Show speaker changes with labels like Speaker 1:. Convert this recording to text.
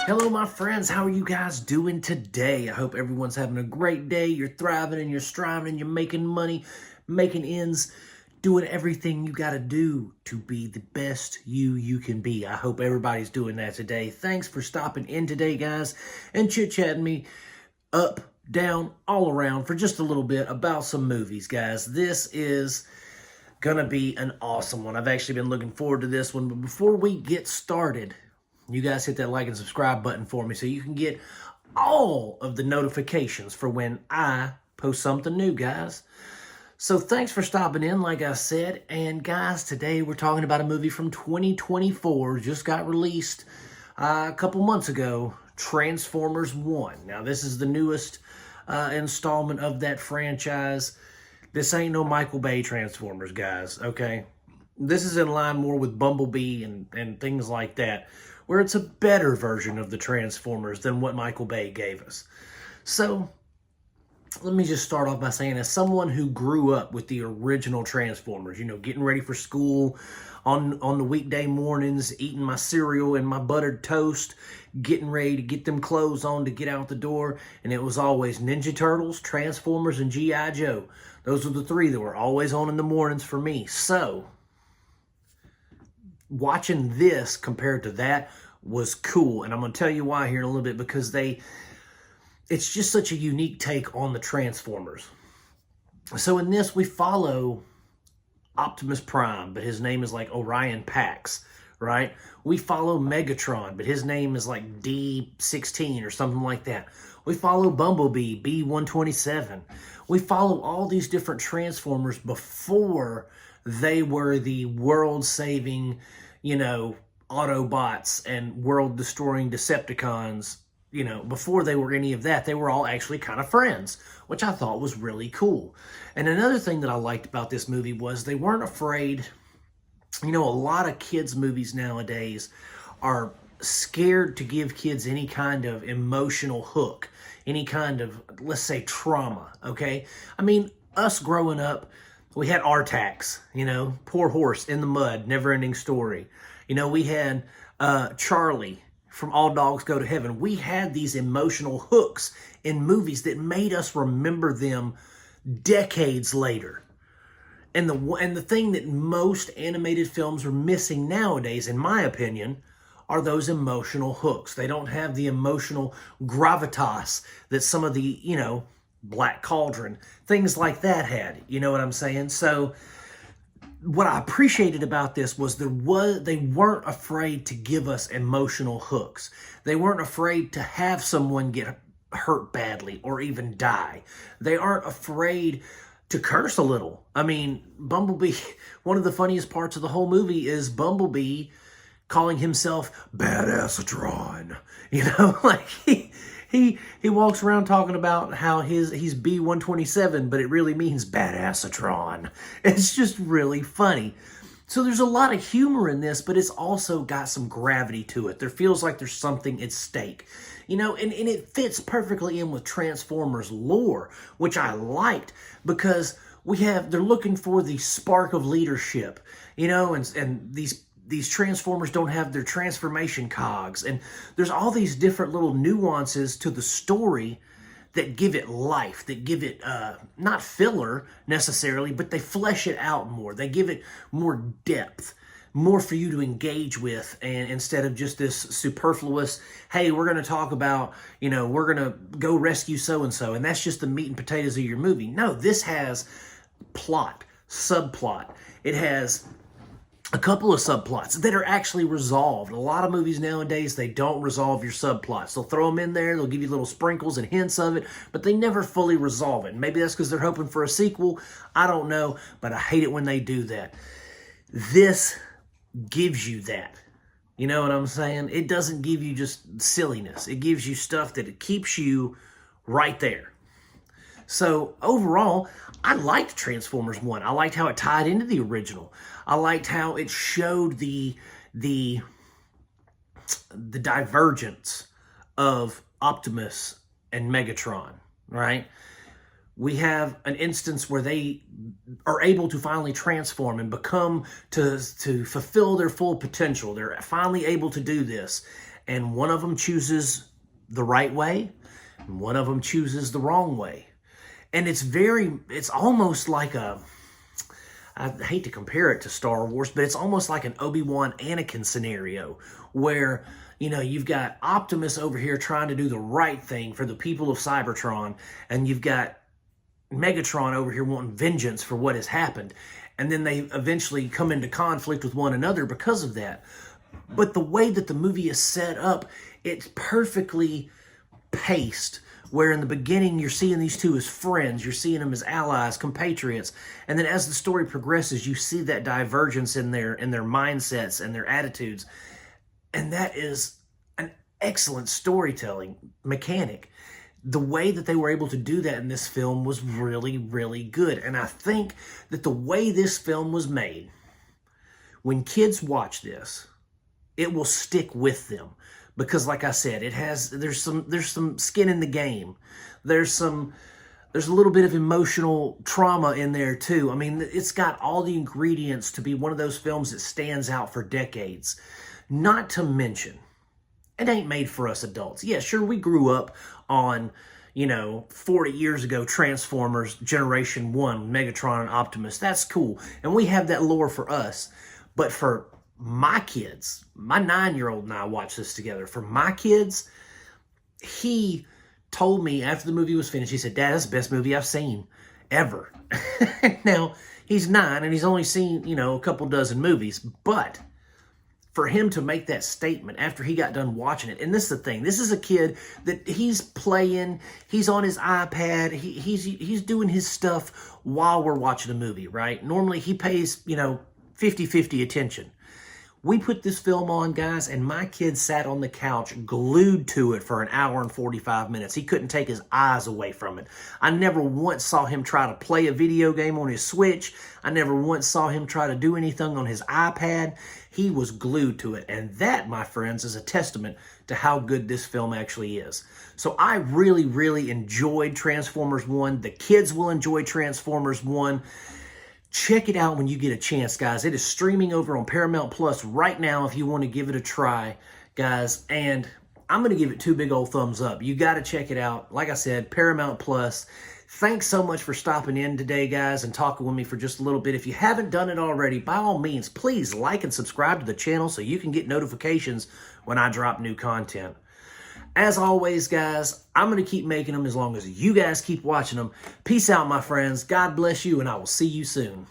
Speaker 1: Hello, my friends. How are you guys doing today? I hope everyone's having a great day. You're thriving and you're striving and you're making money, making ends, doing everything you got to do to be the best you can be. I hope everybody's doing that today. Thanks for stopping in today, guys, and chit-chatting me up, down, all around for just a little bit about some movies, guys. This is gonna be an awesome one. I've actually been looking forward to this one, but before we get started, you guys hit that like and subscribe button for me so you can get all of the notifications for when I post something new, guys. So thanks for stopping in, like I said. And guys, today we're talking about a movie from 2024, just got released a couple months ago, Transformers 1. Now, this is the newest installment of that franchise. This ain't no Michael Bay Transformers, guys, okay? This is in line more with Bumblebee and things like that, where it's a better version of the Transformers than what Michael Bay gave us. So, let me just start off by saying, as someone who grew up with the original Transformers, you know, getting ready for school on the weekday mornings, eating my cereal and my buttered toast, getting ready to get them clothes on to get out the door, and it was always Ninja Turtles, Transformers, and G.I. Joe. Those were the three that were always on in the mornings for me. So, watching this compared to that was cool, and I'm going to tell you why here in a little bit, because it's just such a unique take on the Transformers. So in this, we follow Optimus Prime, but his name is like Orion Pax, right? We follow Megatron, but his name is like D16 or something like that. We follow Bumblebee, B127. We follow all these different Transformers before they were the world-saving, you know, Autobots and world-destroying Decepticons. You know, before they were any of that, they were all actually kind of friends, which I thought was really cool. And another thing that I liked about this movie was they weren't afraid. You know, a lot of kids' movies nowadays are scared to give kids any kind of emotional hook, any kind of, let's say, trauma, okay? I mean, us growing up, we had Artax, you know, poor horse in the mud, never-ending story. You know, we had Charlie from All Dogs Go to Heaven. We had these emotional hooks in movies that made us remember them decades later. And the thing that most animated films are missing nowadays, in my opinion, are those emotional hooks. They don't have the emotional gravitas that some of the, you know, Black Cauldron, things like that had. You know what I'm saying? So what I appreciated about this was they weren't afraid to give us emotional hooks. They weren't afraid to have someone get hurt badly or even die. They aren't afraid to curse a little. I mean, Bumblebee, one of the funniest parts of the whole movie is Bumblebee calling himself Badassatron. You know, like he walks around talking about how he's B127, but it really means Badassatron. It's just really funny. So there's a lot of humor in this, but it's also got some gravity to it. There feels like there's something at stake. You know, and it fits perfectly in with Transformers lore, which I liked, because they're looking for the spark of leadership, you know, and these Transformers don't have their transformation cogs, and there's all these different little nuances to the story that give it life, that give it, not filler necessarily, but they flesh it out more. They give it more depth, more for you to engage with, and instead of just this superfluous, hey, we're going to talk about, you know, we're going to go rescue so-and-so, and that's just the meat and potatoes of your movie. No, this has plot, subplot. It has a couple of subplots that are actually resolved. A lot of movies nowadays, they don't resolve your subplots. They'll throw them in there, they'll give you little sprinkles and hints of it, but they never fully resolve it. Maybe that's because they're hoping for a sequel. I don't know, but I hate it when they do that. This gives you that. You know what I'm saying? It doesn't give you just silliness. It gives you stuff that it keeps you right there. So overall, I liked Transformers 1. I liked how it tied into the original. I liked how it showed the divergence of Optimus and Megatron, right? we have an instance where they are able to finally transform and become to fulfill their full potential. They're finally able to do this. And one of them chooses the right way, and one of them chooses the wrong way. And it's almost like I hate to compare it to Star Wars, but it's almost like an Obi-Wan Anakin scenario where, you've got Optimus over here trying to do the right thing for the people of Cybertron, and you've got Megatron over here wanting vengeance for what has happened. And then they eventually come into conflict with one another because of that. But the way that the movie is set up, it's perfectly paced, where in the beginning you're seeing these two as friends, you're seeing them as allies, compatriots, and then as the story progresses, you see that divergence in their mindsets and their attitudes. And that is an excellent storytelling mechanic. The way that they were able to do that in this film was really, really good. And I think that the way this film was made, when kids watch this, it will stick with them. Because like I said, there's some skin in the game. There's a little bit of emotional trauma in there too. I mean, it's got all the ingredients to be one of those films that stands out for decades. Not to mention, it ain't made for us adults. Yeah, sure, we grew up on, 40 years ago, Transformers Generation 1, Megatron and Optimus. That's cool. And we have that lore for us. But for my kids, my 9-year-old and I watched this together. For my kids, he told me after the movie was finished, he said, "Dad, that's the best movie I've seen ever." Now, he's 9 and he's only seen, a couple dozen movies. But for him to make that statement after he got done watching it, and this is the thing, this is a kid that he's playing, he's on his iPad, he's doing his stuff while we're watching a movie, right? Normally he pays, 50-50 attention. We put this film on, guys, and my kid sat on the couch glued to it for an hour and 45 minutes. He couldn't take his eyes away from it. I never once saw him try to play a video game on his Switch. I never once saw him try to do anything on his iPad. He was glued to it. And that, my friends, is a testament to how good this film actually is. So I really, really enjoyed Transformers 1. The kids will enjoy Transformers 1. Check it out when you get a chance, guys. It is streaming over on Paramount Plus right now if you want to give it a try, guys. And I'm going to give it 2 big old thumbs up. You got to check it out. Like I said, Paramount Plus. Thanks so much for stopping in today, guys, and talking with me for just a little bit. If you haven't done it already, by all means, please like and subscribe to the channel so you can get notifications when I drop new content. As always, guys, I'm going to keep making them as long as you guys keep watching them. Peace out, my friends. God bless you, and I will see you soon.